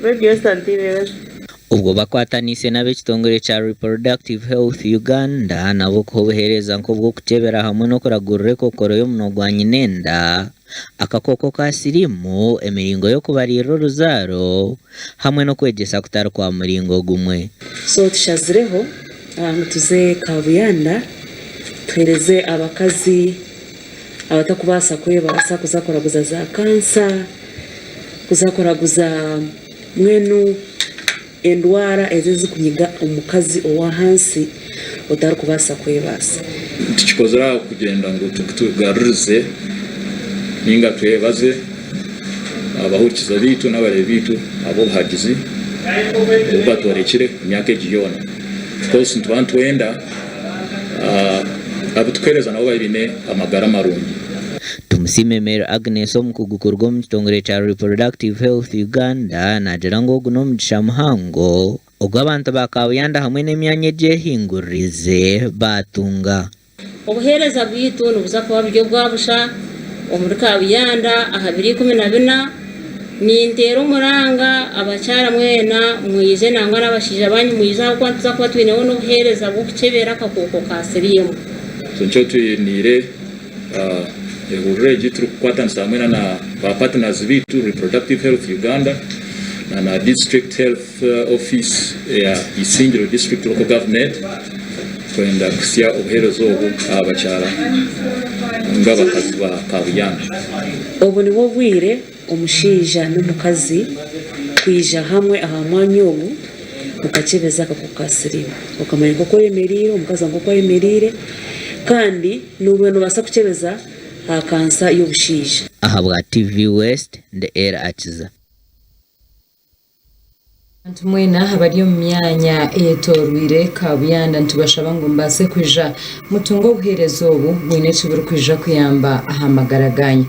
Radio Santire. Ubwo bakwatanise n'ab'ekitongore cya Reproductive Health Uganda nabo kubohereza nko bwo kutebera hamwe no kuragurira ekookoro yo muno gwa nyinenda akakoko ka sirimu emiringo yo kubarira uruzaro hamwe no kwegesa kutari kwa muringo gumwe. So tushazireho tuze Kabuyanda twereze abakazi abatakubasa kwebasa kuzakoraguza za kansa kuzakoraguza mwenu endwara ezezi kunyiga omukazi owa hansi otari kubasa kwebasa. Tukikozera kugenda ngo tugarurize ninga twebaze abahurikiza bitu n'abare bitu abo hagizi batwarekire myaka giyona because ntubantu wenda abutwereza nabo babine amagara marungi. Tumusime Mary Agnes omukugukurwa mu kitongore cya Reproductive Health Uganda nagira ngo guno mugisha muhango ubwo abantu ba Kabuyanda hamwe n'emyanya gyehingurize batunga obuhereza bwitu nubuza kuba buryo bwabusha omuri Kabuyanda aha 2014 nintero muranga abacyara mwena muyize nangwa n'abashije banyu muyiza kwantuza kuba twineho n'obuhereza bw'okukebera akakoko ka sirimu. Soncho twinire ehururu gitru kwatanisa hamwe na partners bitu Reproductive Health Uganda na District Health Office ya Isingiro District Local Government kwenda kusya obuherezo obu abacyara ngabakazi ba Kabuyanda. Obu ni bwire omushija n'omukazi kwija hamwe aha mwanya ogu mukakebeza akakoko ka sirimu okamanya koko yemerire omukazi nkoko yemerire kandi n'ubweno basa kukebeza kansa y'obushija. Aha bwa TV West nde era akiza Antu mwena habari mu myanya etorwire Kabuyanda ntubashaba ngo mbase kwija mutungo buherezo obu mwine kiburu kwija kuyamba aha magaraganya.